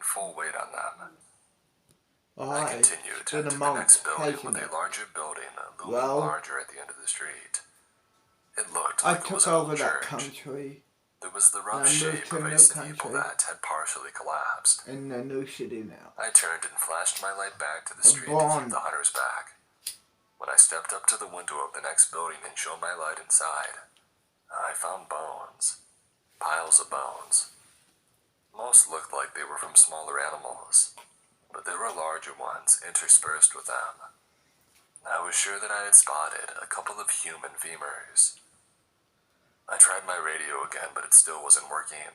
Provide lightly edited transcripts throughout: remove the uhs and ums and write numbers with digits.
full weight on them. I I continued it's to been a the month, next building hasn't with a it? larger building looming Well, larger at the end of the street. It looked I like it was took an over old that church. country There was the and rough I moved shape to of a a new steeple country that had partially collapsed. in a new city now. I turned and flashed my light back to the I'm street to keep born. the hunters back. When I stepped up to the window of the next building and shone my light inside, I found bones. Piles of bones. Most looked like they were from smaller animals, but there were larger ones interspersed with them. I was sure that I had spotted a couple of human femurs. I tried my radio again, but it still wasn't working.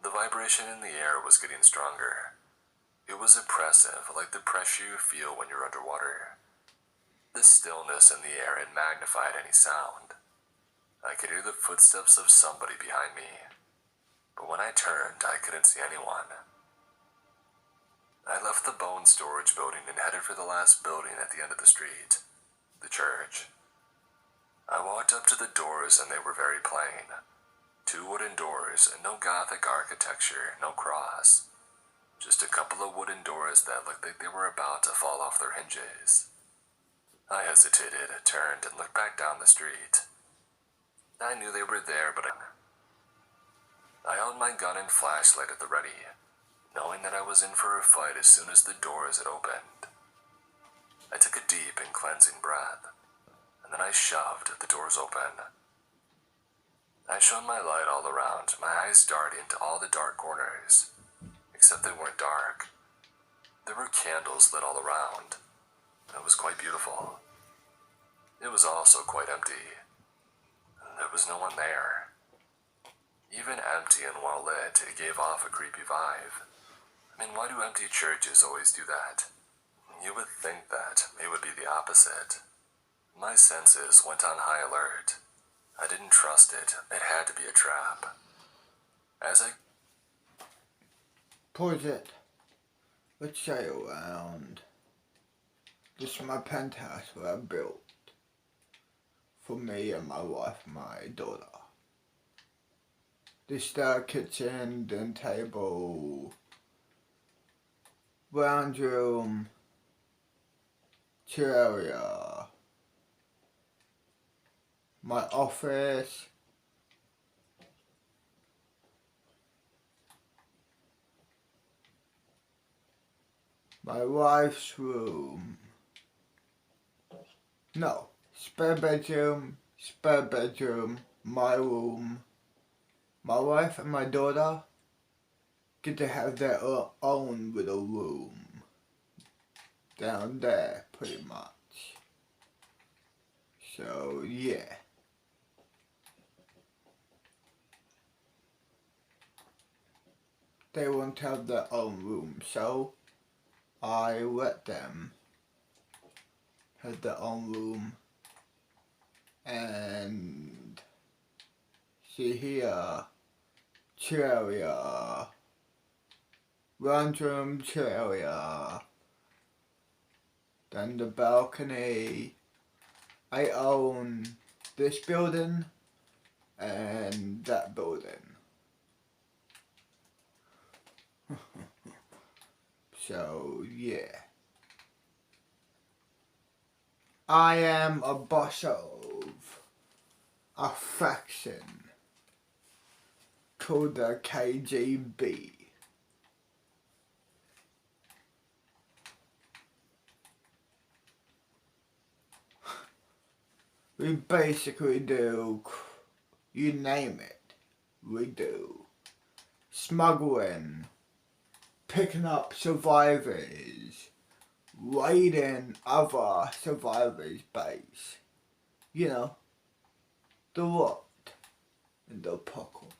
The vibration in the air was getting stronger. It was oppressive, like the pressure you feel when you're underwater. The stillness in the air had magnified any sound. I could hear the footsteps of somebody behind me, but when I turned, I couldn't see anyone. I left the bone storage building and headed for the last building at the end of the street, the church. I walked up to the doors and they were very plain. 2 wooden doors, no Gothic architecture, no cross. Just a couple of wooden doors that looked like they were about to fall off their hinges. I hesitated, turned, and looked back down the street. I knew they were there, but I held my gun and flashlight at the ready, knowing that I was in for a fight as soon as the doors had opened. I took a deep and cleansing breath, and then I shoved the doors open. I shone my light all around, my eyes darting to all the dark corners, except they weren't dark. There were candles lit all around. It was quite beautiful. It was also quite empty. There was no one there. Even empty and well lit, it gave off a creepy vibe. I mean, why do empty churches always do that? You would think that it would be the opposite. My senses went on high alert. I didn't trust it. It had to be a trap. As I Pause it. Let's say around. This is my penthouse where I built for me and my wife and my daughter. This is the kitchen, den table, lounge room, chair area, my office, my wife's room. No, spare bedroom, my room. My wife and my daughter get to have their own little room down there, pretty much. So, yeah. They want to have their own room, so I let them have their own room. And see here, chair area, lounge room, chair area, then the balcony. I own this building and that building. So, yeah. I am a boss of a faction called the KGB. We basically do, you name it, we do. Smuggling, picking up survivors, raiding other survivors' base. You know, the what? And the apocalypse.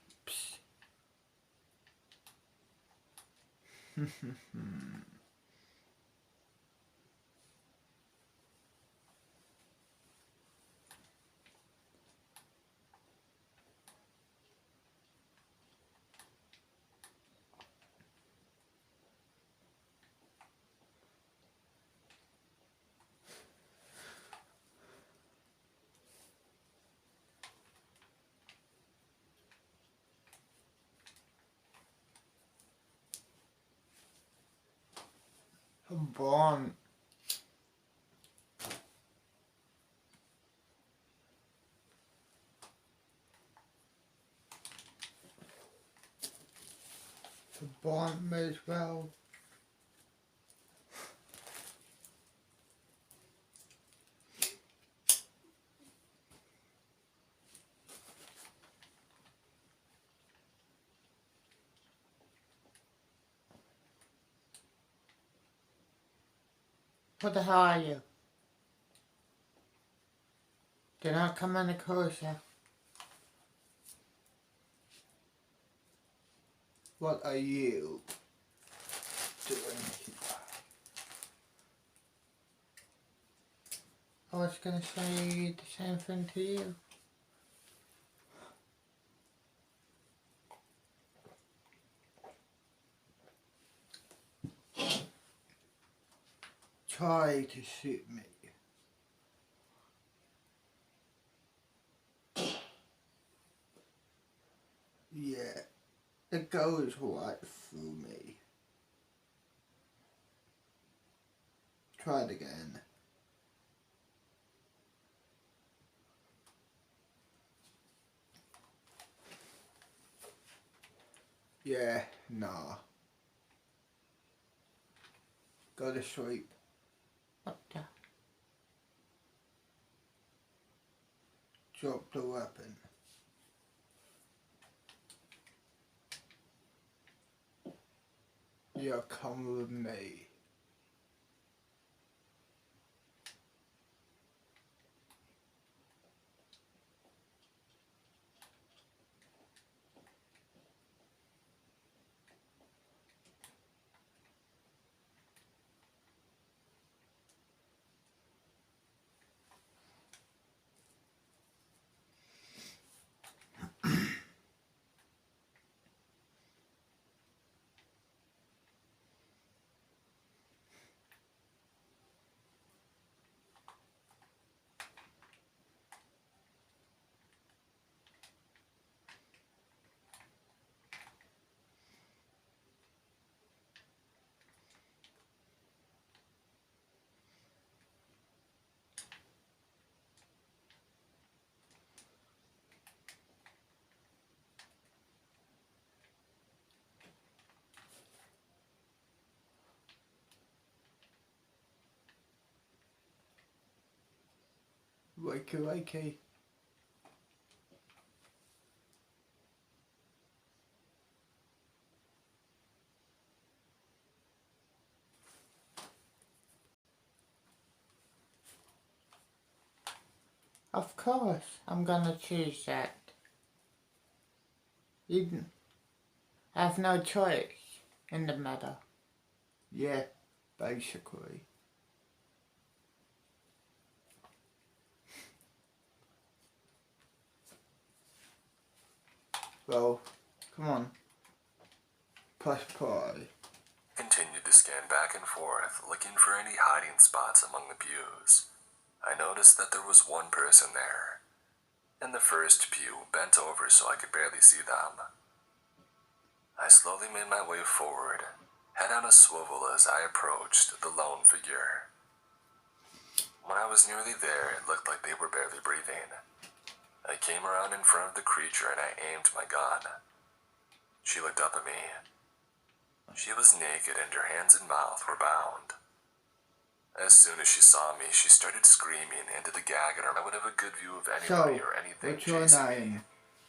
barn. The barn may as well. What the hell are you? Do not come any closer. What are you doing here? I was gonna say the same thing to you. Try to shoot me. Yeah, it goes right through me. Try it again. Yeah, nah. Go to sleep. What the? Drop the weapon. Yeah, come with me. Wakey wakey. Of course, I'm gonna choose that. You have no choice in the matter. Yeah, basically. Well, come on. Press play. Continued to scan back and forth, looking for any hiding spots among the pews. I noticed that there was one person there. In the first pew, bent over so I could barely see them. I slowly made my way forward, head on a swivel as I approached the lone figure. When I was nearly there, it looked like they were barely breathing. I came around in front of the creature and I aimed my gun. She looked up at me. She was naked and her hands and mouth were bound. As soon as she saw me, she started screaming into the gag, and I would have a good view of anybody or anything what's your chasing name? me.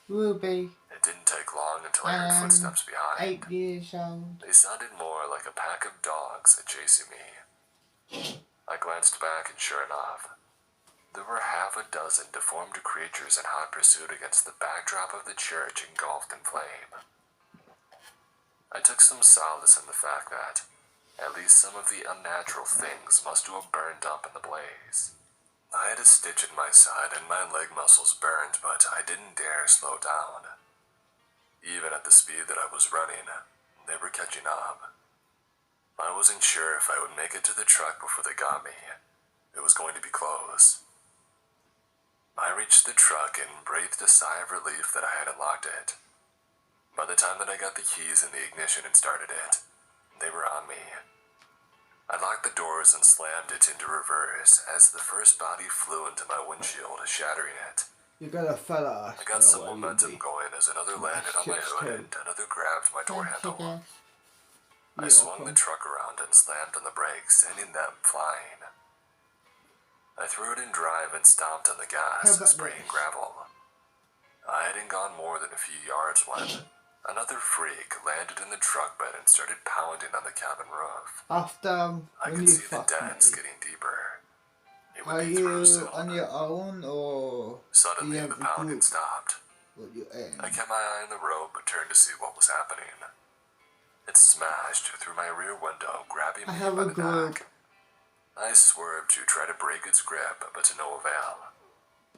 Ruby. It didn't take long until I heard footsteps behind. 8 years old. They sounded more like a pack of dogs chasing me. I glanced back and sure enough, there were half a dozen deformed creatures in hot pursuit against the backdrop of the church engulfed in flame. I took some solace in the fact that at least some of the unnatural things must have burned up in the blaze. I had a stitch in my side and my leg muscles burned, but I didn't dare slow down. Even at the speed that I was running, they were catching up. I wasn't sure if I would make it to the truck before they got me. It was going to be close. I reached the truck and breathed a sigh of relief that I had unlocked it. By the time that I got the keys in the ignition and started it, they were on me. I locked the doors and slammed it into reverse as the first body flew into my windshield, shattering it. You got a fella. I got some momentum going as another landed on my hood and another grabbed my door handle. I swung the truck around and slammed on the brakes, sending them flying. I threw it in drive and stomped on the gas, spraying gravel. I hadn't gone more than a few yards when another freak landed in the truck bed and started pounding on the cabin roof. After I when could you see the fuck dents me, getting deeper. It would are be through you soon. on your own or Suddenly, do you the have a pounding group? stopped. What you in? I kept my eye on the road but turned to see what was happening. It smashed through my rear window, grabbing I me have by a the group. neck. I swerved to try to break its grip, but to no avail.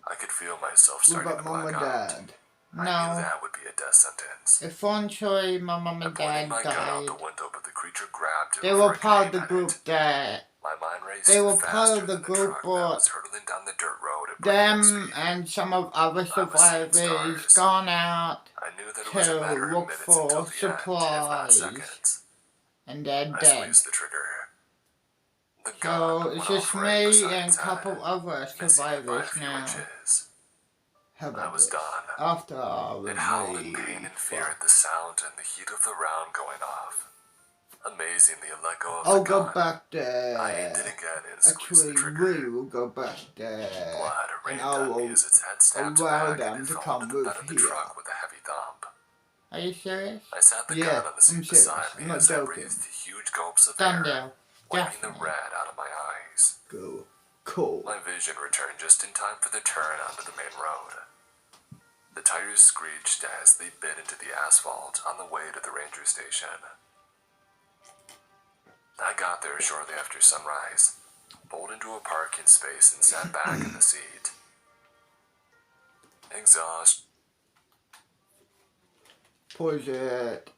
I could feel myself What starting about to mom black and out. dad? I knew No. that would be a death sentence. Eventually, my mum I and pointed dad my gun out died. the window, but the creature grabbed it They before were I could part of aim the at group it. that My mind raced they were faster part of the than group, truck that but was hurtling down the dirt road at breakneck them speed. and some of other I was seeing survivors stars. gone out I knew that it was a matter to of look minutes until for the end, if not supplies, seconds. and they're I dead. squeezed the trigger. The gun So went it's off just right me beside and its a couple head, other missing it by a survivors few now. inches. How I about was this? done. After all It howled in pain and fear at the sound and the heat of the round going off. Amazingly, it let go of I'll the go gun. back I aimed there. it again and squeezed Actually, the trigger. we will go back there. Blood And rained I on me will as its head snapped allow back and them it to fell come into the bed with of the here. truck with a heavy thump. Are you serious? I sat the Yeah, gun on the seat I'm serious. beside me I'm not as joking. I breathed huge gulps of Done air, deal. wiping the Definitely. red out of my eyes. Go. Cool. My vision returned just in time for the turn onto the main road. The tires screeched as they bit into the asphalt on the way to the ranger station. I got there shortly after sunrise, pulled into a parking space and sat back in the seat. Exhaust. Pause it.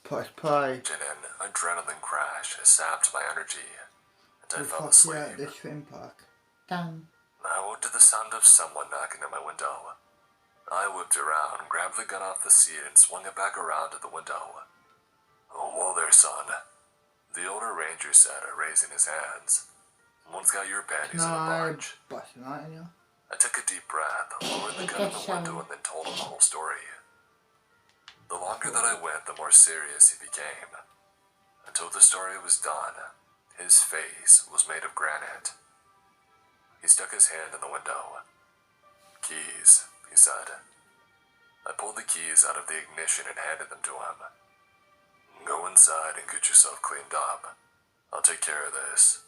Press play. An adrenaline crash sapped my energy, and I fell Fuck asleep. yeah, this theme park. Done. I woke to the sound of someone knocking at my window. I whipped around, grabbed the gun off the seat, and swung it back around to the window. "Oh, whoa there, son," the older ranger said, raising his hands. "One's got your panties in a bunch." Bust a nut in you? I took a deep breath, lowered the gun in the window, and then told him the whole story. The longer that I went, the more serious he became. Until the story was done, his face was made of granite. He stuck his hand in the window. "Keys," he said. I pulled the keys out of the ignition and handed them to him. "Go inside and get yourself cleaned up. I'll take care of this."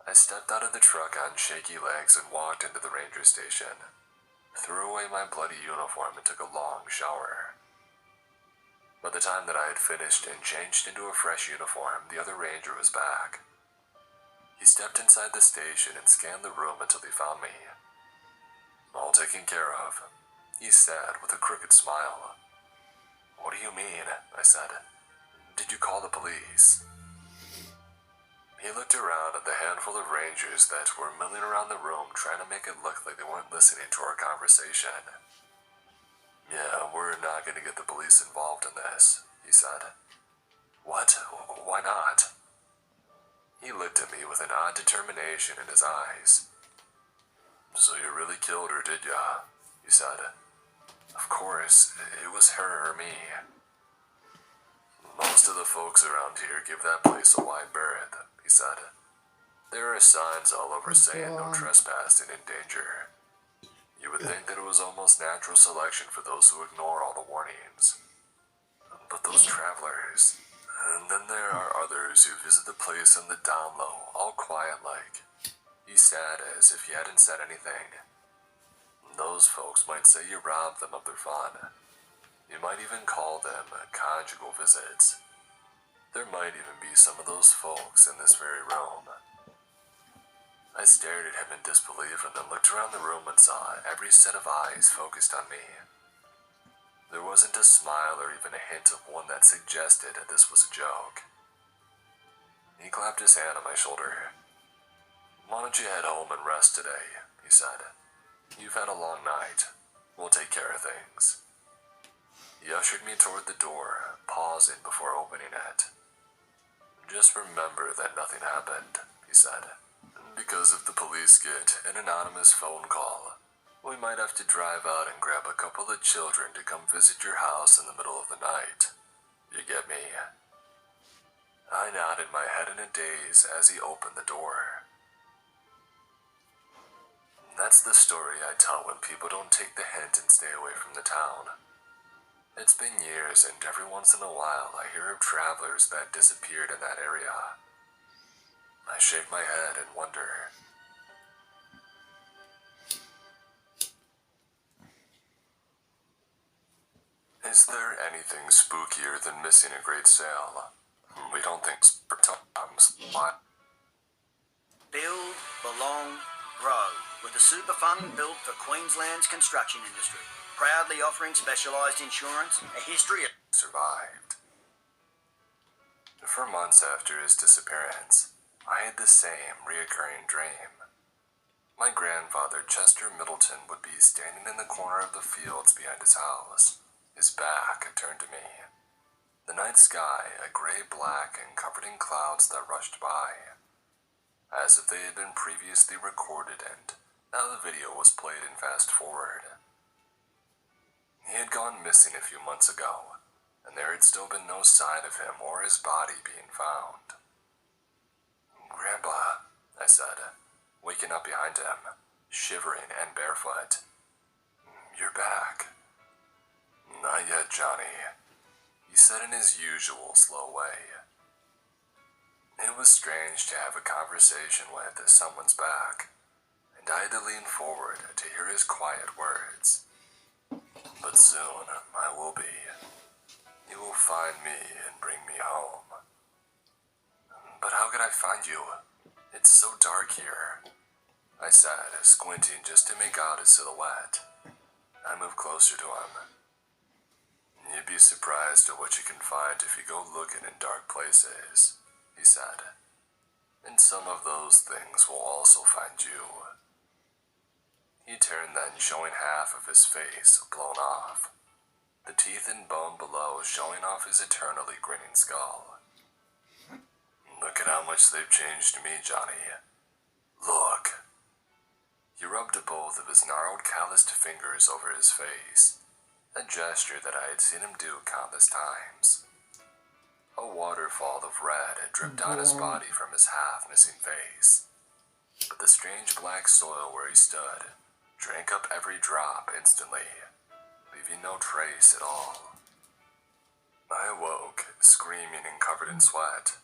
I stepped out of the truck on shaky legs and walked into the ranger station, threw away my bloody uniform, and took a long shower. By the time that I had finished and changed into a fresh uniform, the other ranger was back. He stepped inside the station and scanned the room until he found me. "All taken care of," he said with a crooked smile. "What do you mean?" I said. "Did you call the police?" He looked around at the handful of rangers that were milling around the room, trying to make it look like they weren't listening to our conversation. "Yeah, we're not going to get the police involved in this," he said. "What? Why not?" He looked at me with an odd determination in his eyes. "So you really killed her, did ya?" he said. "Of course, it was her or me. Most of the folks around here give that place a wide berth," he said. "There are signs all over saying no trespassing in danger. You would think that it was almost natural selection for those who ignore all the warnings. But those travelers, and then there are others who visit the place on the down low, all quiet like," he said as if he hadn't said anything. "Those folks might say you robbed them of their fun. You might even call them conjugal visits. There might even be some of those folks in this very room." I stared at him in disbelief and then looked around the room and saw every set of eyes focused on me. There wasn't a smile or even a hint of one that suggested that this was a joke. He clapped his hand on my shoulder. "Why don't you head home and rest today?" he said. "You've had a long night. We'll take care of things." He ushered me toward the door, pausing before opening it. "Just remember that nothing happened," he said. "Because if the police get an anonymous phone call, we might have to drive out and grab a couple of children to come visit your house in the middle of the night. You get me?" I nodded my head in a daze as he opened the door. That's the story I tell when people don't take the hint and stay away from the town. It's been years, and every once in a while I hear of travelers that disappeared in that area. I shake my head and wonder. Is there anything spookier than missing a great sale? We don't think sometimes. What? Build, belong, grow with the super fund built for Queensland's construction industry. Proudly offering specialised insurance, a history of Survived. For months after his disappearance, I had the same reoccurring dream. My grandfather, Chester Middleton, would be standing in the corner of the fields behind his house, his back turned to me. The night sky, a gray-black and covered in clouds that rushed by, as if they had been previously recorded and now the video was played in fast forward. He had gone missing a few months ago, and there had still been no sign of him or his body being found. "Grandpa," I said, waking up behind him, shivering and barefoot. "You're back." "Not yet, Johnny," he said in his usual slow way. It was strange to have a conversation with someone's back, and I had to lean forward to hear his quiet words. "But soon I will be. You will find me and bring me home." "But how could I find you? It's so dark here," I said, squinting just to make out his silhouette. I moved closer to him. "You'd be surprised at what you can find if you go looking in dark places," he said. "And some of those things will also find you." He turned then, showing half of his face blown off, the teeth and bone below showing off his eternally grinning skull. "Look at how much they've changed me, Johnny. Look." He rubbed both of his gnarled, calloused fingers over his face, a gesture that I had seen him do countless times. A waterfall of red had dripped down his body from his half-missing face, but the strange black soil where he stood drank up every drop instantly, leaving no trace at all. I awoke, screaming and covered in sweat.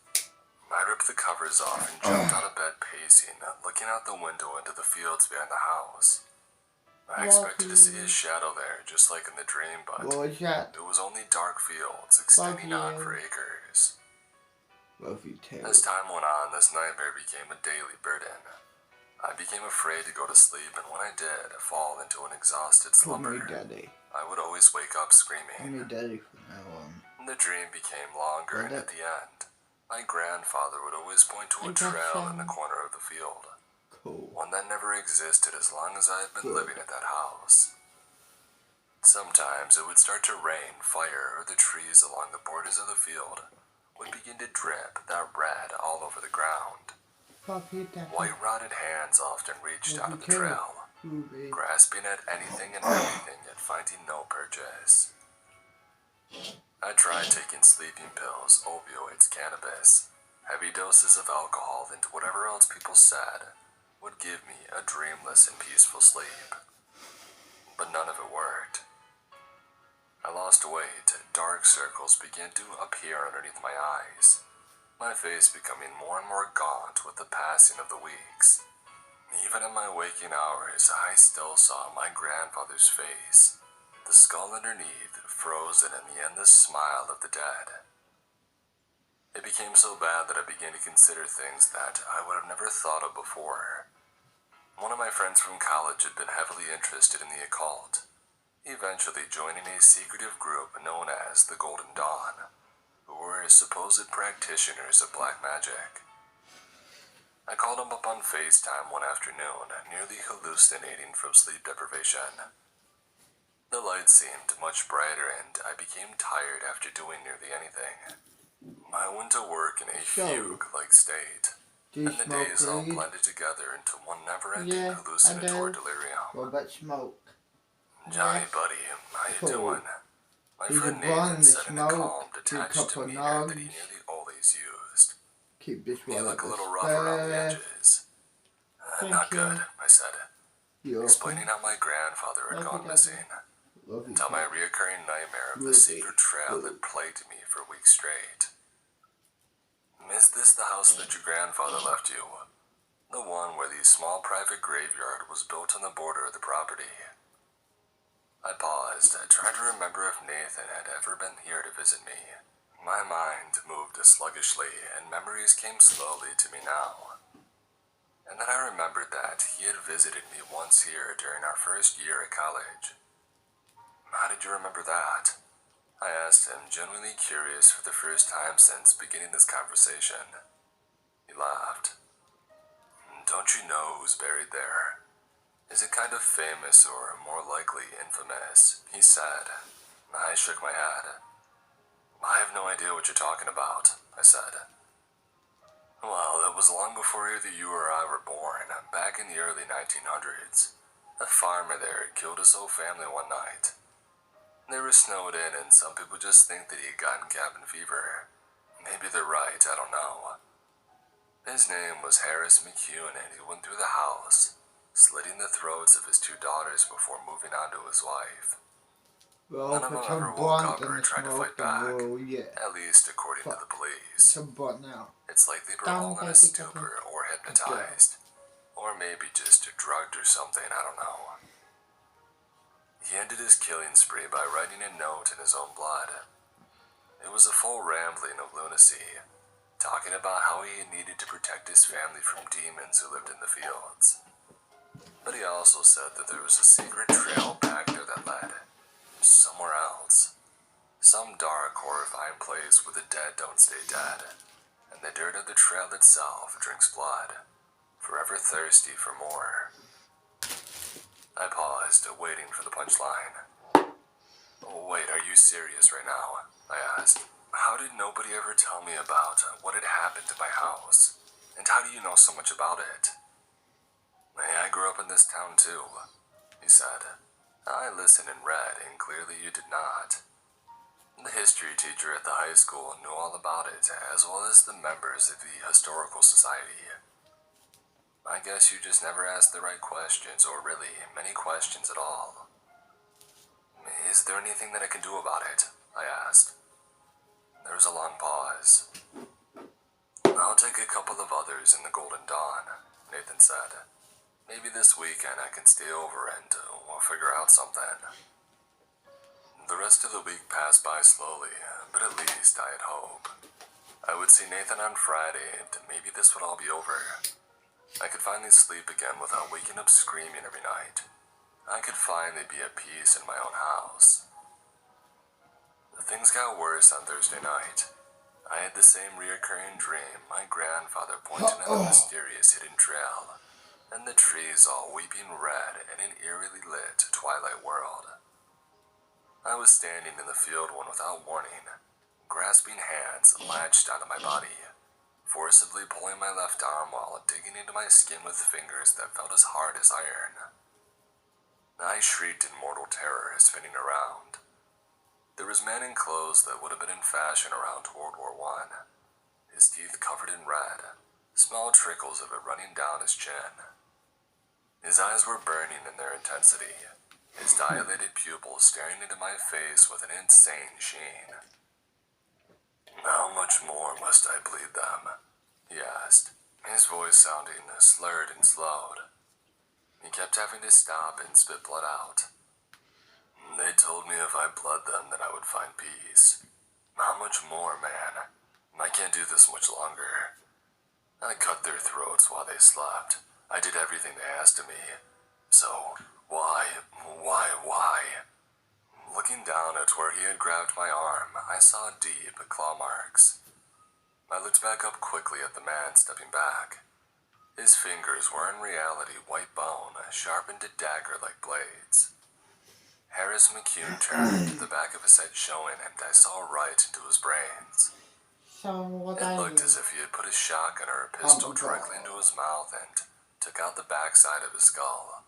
I ripped the covers off and jumped out of bed pacing, looking out the window into the fields behind the house. I expected to see his shadow there, just like in the dream, but What was that? it was only dark fields extending on for acres. Fluffy tail. As time went on, this nightmare became a daily burden. I became afraid to go to sleep, and when I did fall into an exhausted Call me slumber, daddy. I would always wake up Call me screaming. daddy from now on. The dream became longer, and at the end, my grandfather would always point to a trail in the corner of the field. Cool. One that never existed as long as I had been Good. living at that house. Sometimes it would start to rain, fire, or the trees along the borders of the field would begin to drip that red all over the ground. White rotted hands often reached out of the trail, grasping at anything and everything yet finding no purchase. I tried taking sleeping pills, opioids, cannabis, heavy doses of alcohol, and whatever else people said would give me a dreamless and peaceful sleep. But none of it worked. I lost weight, dark circles began to appear underneath my eyes, my face becoming more and more gaunt with the passing of the weeks. Even in my waking hours, I still saw my grandfather's face, the skull underneath, frozen in the endless smile of the dead. It became so bad that I began to consider things that I would have never thought of before, One of my friends from college had been heavily interested in the occult, eventually joining a secretive group known as the Golden Dawn, who were supposed practitioners of black magic. I called him up on FaceTime one afternoon, nearly hallucinating from sleep deprivation. The light seemed much brighter and I became tired after doing nearly anything. I went to work in a So, fugue-like state, Do you and the smoke days all weed? blended together into one never-ending Yeah, I hallucinatory do. delirium. What about smoke? Johnny, Yes. buddy, how you Cool. doing? My Did you friend burn Nathan the said in a calm, smoke to a detached couple of demeanor that he nogs? nearly always used. Keep this You one look at a the little rough around the spare. edges. Thank Not you. good, I said, You're explaining how my grandfather had Love you, gone Daddy. missing, Love you, until my Pop. reoccurring nightmare of the Ruby, secret trail Ruby. that plagued me for weeks straight. Is this the house that your grandfather left you? The one where the small private graveyard was built on the border of the property. I paused, trying to remember if Nathan had ever been here to visit me. My mind moved sluggishly, and memories came slowly to me now. And then I remembered that he had visited me once here during our first year at college. How did you remember that? I asked him, genuinely curious for the first time since beginning this conversation. He laughed. Don't you know who's buried there? Is it kind of famous or more likely infamous? He said. I shook my head. I have no idea what you're talking about, I said. Well, it was long before either you or I were born, back in the early 1900s. A farmer there had killed his whole family one night. They were snowed in, and some people just think that he had gotten cabin fever. Maybe they're right, I don't know. His name was Harris McEwen, and he went through the house, slitting the throats of his two daughters before moving on to his wife. Well, None of put them some ever woke blunt up or in the tried to fight smoke back, and we'll, yeah. at least according to the police. Some blunt now. It's like they were Don't all in a take it, stupor or hypnotized, or maybe just drugged or something, I don't know. He ended his killing spree by writing a note in his own blood. It was a full rambling of lunacy, talking about how he needed to protect his family from demons who lived in the fields. But he also said that there was a secret trail back there that led somewhere else. Some dark, horrifying place where the dead don't stay dead, and the dirt of the trail itself drinks blood, forever thirsty for more. I paused, waiting for the punchline. Oh, wait, are you serious right now? I asked. How did nobody ever tell me about what had happened to my house? And how do you know so much about it? Hey, I grew up in this town too, he said. I listened and read, and clearly you did not. The history teacher at the high school knew all about it, as well as the members of the Historical Society. I guess you just never asked the right questions, or really, many questions at all. Is there anything that I can do about it? I asked. There was a long pause. I'll take a couple of others in the Golden Dawn, Nathan said. Maybe this weekend I can stay over and we'll figure out something. The rest of the week passed by slowly, but at least I had hope. I would see Nathan on Friday, and maybe this would all be over. I could finally sleep again without waking up screaming every night. I could finally be at peace in my own house. Things got worse on Thursday night. I had the same reoccurring dream, my grandfather pointing at a mysterious hidden trail, and the trees all weeping red in an eerily lit twilight world. I was standing in the field when, without warning, grasping hands latched onto my body, forcibly pulling my left arm while digging into my skin with fingers that felt as hard as iron. I shrieked in mortal terror, spinning around. There was a man in clothes that would have been in fashion around World War I, his teeth covered in red, small trickles of it running down his chin. His eyes were burning in their intensity, his dilated pupils staring into my face with an insane sheen. How much more must I bleed them? He asked, his voice sounding slurred and slowed. He kept having to stop and spit blood out. They told me if I bled them that I would find peace. How much more, man? I can't do this much longer. I cut their throats while they slept, I did everything they asked of me. So, why? Looking down at where he had grabbed my arm, I saw deep claw marks. I looked back up quickly at the man stepping back. His fingers were in reality white bone, sharpened to dagger-like blades. Harris McCune turned, the back of his head showing, and I saw right into his brains. So what It are looked you? as if he had put a shotgun or a pistol directly into his mouth and took out the backside of his skull.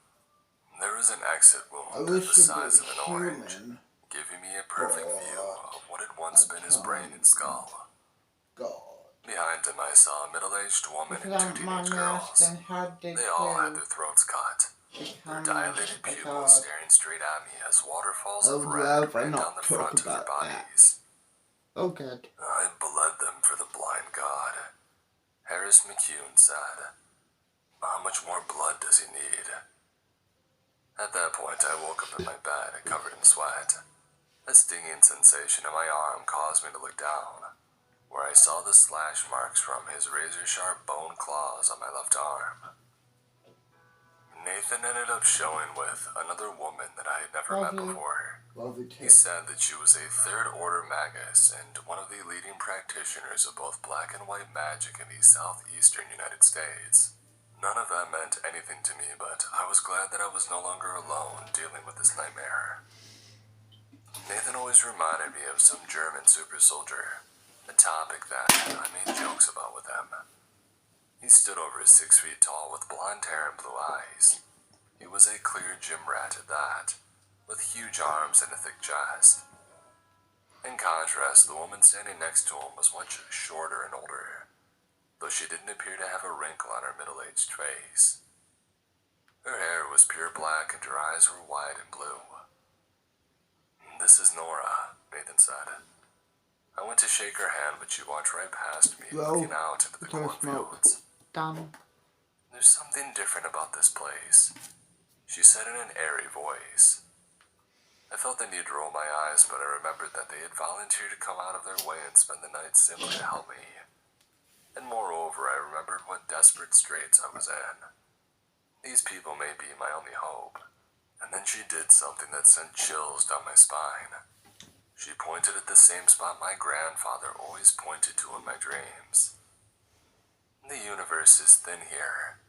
There was an exit I wound wish the it size was of an orange, human. giving me a perfect view of what had once been his brain and skull. God. Behind him I saw a middle-aged woman If and you two don't teenage mind me girls. asking, how did They all had you their throats cut, their become dilated a pupils god? staring straight at me as waterfalls I of would red rather ran down not the talk front of their about that. bodies. Oh, good. I bled them for the blind god, Harris McCune said. How much more blood does he need? At that point, I woke up in my bed, covered in sweat. A stinging sensation in my arm caused me to look down, where I saw the slash marks from his razor-sharp bone claws on my left arm. Nathan ended up showing with another woman that I had never met Lovely. before. Love you He too. said that she was a third-order magus and one of the leading practitioners of both black and white magic in the southeastern United States. None of that meant anything to me, but I was glad that I was no longer alone dealing with this nightmare. Nathan always reminded me of some German super soldier, a topic that I made jokes about with him. He stood over 6 feet tall with blonde hair and blue eyes. He was a clear gym rat at that, with huge arms and a thick chest. In contrast, the woman standing next to him was much shorter and older, though she didn't appear to have a wrinkle on her middle-aged face. Her hair was pure black and her eyes were wide and blue. This is Nora, Nathan said. I went to shake her hand, but she walked right past me, Well, looking out into the don't smoke. cornfields. Done. There's something different about this place, she said in an airy voice. I felt the need to roll my eyes, but I remembered that they had volunteered to come out of their way and spend the night simply to help me. And moreover, I remembered what desperate straits I was in. These people may be my only hope. And then she did something that sent chills down my spine. She pointed at the same spot my grandfather always pointed to in my dreams. The universe is thin here.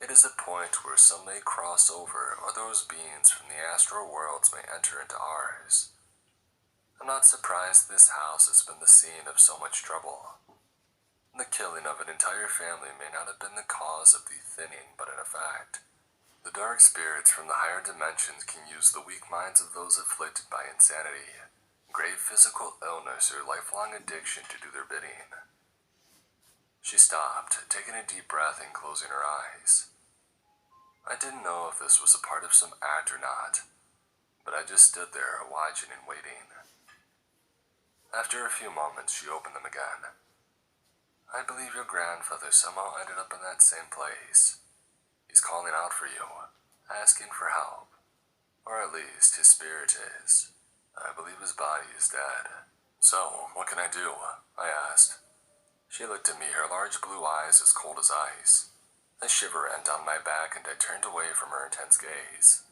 It is a point where some may cross over, or those beings from the astral worlds may enter into ours. I'm not surprised this house has been the scene of so much trouble. The killing of an entire family may not have been the cause of the thinning, but an effect. The dark spirits from the higher dimensions can use the weak minds of those afflicted by insanity, grave physical illness, or lifelong addiction to do their bidding. She stopped, taking a deep breath and closing her eyes. I didn't know if this was a part of some act or not, but I just stood there watching and waiting. After a few moments, she opened them again. I believe your grandfather somehow ended up in that same place. He's calling out for you, asking for help. Or at least his spirit is. I believe his body is dead. So, what can I do? I asked. She looked at me, her large blue eyes as cold as ice. A shiver ran down my back and I turned away from her intense gaze.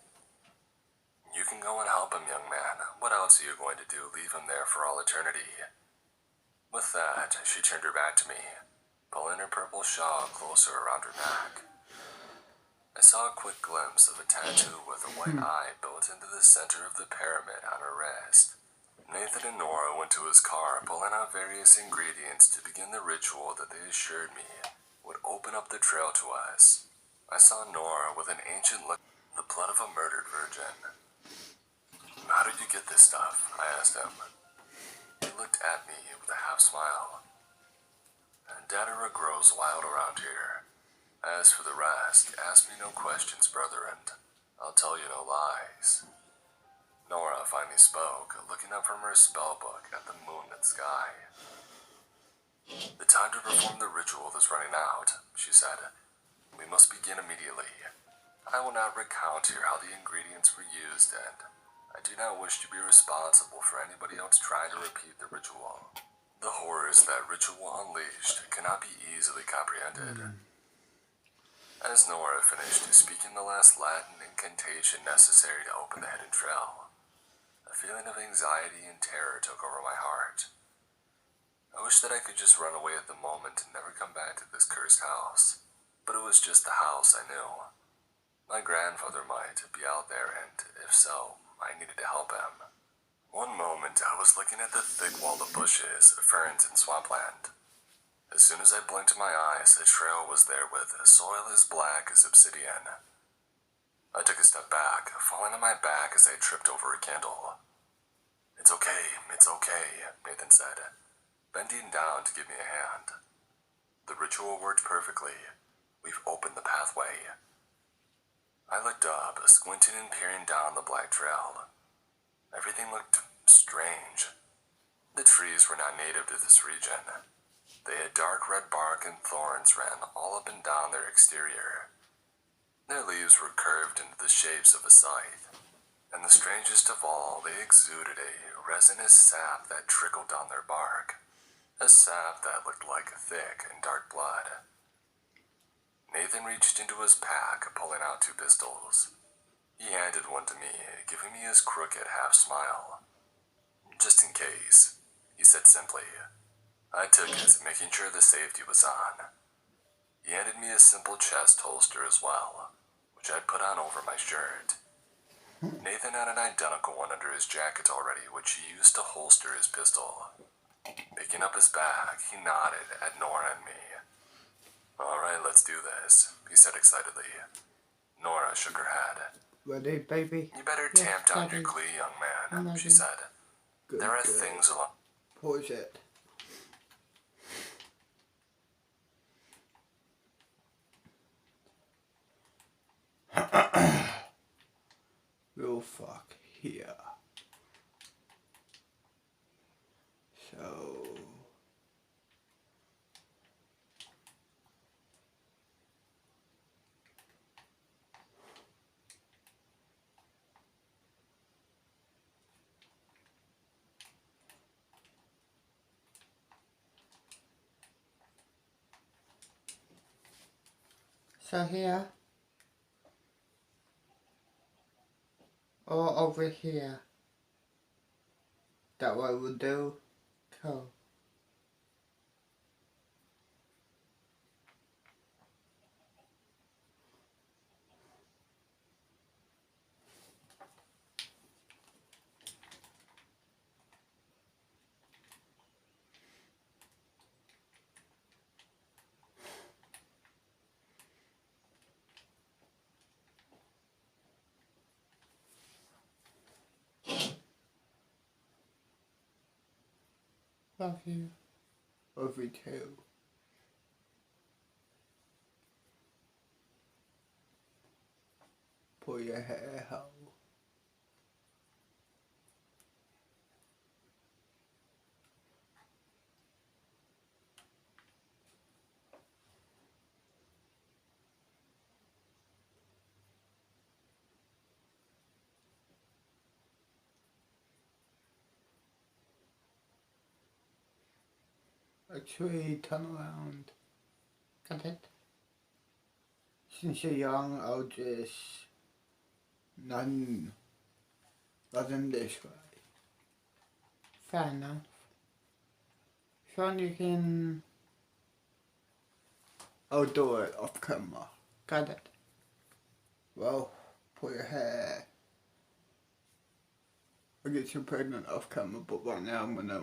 You can go and help him, young man. What else are you going to do? Leave him there for all eternity? With that, she turned her back to me, pulling her purple shawl closer around her neck. I saw a quick glimpse of a tattoo with a white eye built into the center of the pyramid on her wrist. Nathan and Nora went to his car, pulling out various ingredients to begin the ritual that they assured me would open up the trail to us. I saw Nora with an ancient look, the blood of a murdered virgin. How did you get this stuff? I asked him. He looked at me with a half smile. Datara grows wild around here. As for the rest, ask me no questions, brother, and I'll tell you no lies. Nora finally spoke, looking up from her spellbook at the moonlit sky. The time to perform the ritual is running out, she said. We must begin immediately. I will not recount here how the ingredients were used, and I do not wish to be responsible for anybody else trying to repeat the ritual. The horrors that ritual unleashed cannot be easily comprehended. As Nora finished speaking the last Latin incantation necessary to open the hidden trail, a feeling of anxiety and terror took over my heart. I wish that I could just run away at the moment and never come back to this cursed house, but it was just the house I knew. My grandfather might be out there, and if so, I needed to help him. One moment I was looking at the thick wall of bushes, ferns, and swampland. As soon as I blinked my eyes, a trail was there with soil as black as obsidian. I took a step back, falling on my back as I tripped over a candle. It's okay, Nathan said, bending down to give me a hand. The ritual worked perfectly. We've opened the pathway. I looked up, squinting and peering down the black trail. Everything looked strange. The trees were not native to this region. They had dark red bark and thorns ran all up and down their exterior. Their leaves were curved into the shapes of a scythe, and the strangest of all, they exuded a resinous sap that trickled down their bark, a sap that looked like thick and dark blood. Nathan reached into his pack, pulling out 2 pistols. He handed one to me, giving me his crooked half-smile. Just in case, he said simply. I took it, making sure the safety was on. He handed me a simple chest holster as well, which I'd put on over my shirt. Nathan had an identical one under his jacket already, which he used to holster his pistol. Picking up his bag, he nodded at Nora and me. All right, let's do this, he said excitedly. Nora shook her head. Ready, baby? You better Yes, tamp down your Daddy. glee, young man, I'm she ready. said. Good There are girl. things along... Pause it. Real fuck here. So... So here. Or over here. that what we'll do? Cool. Love you. Love you too. Pull your hair out. Actually, turn around. Got it? Since you're young, I'll just run this way. Fair enough. Sean, you can... I'll do it off camera. Got it. Well, pull your hair. I'll get you pregnant off camera, but right now I'm gonna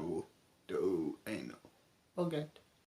do anal. All good.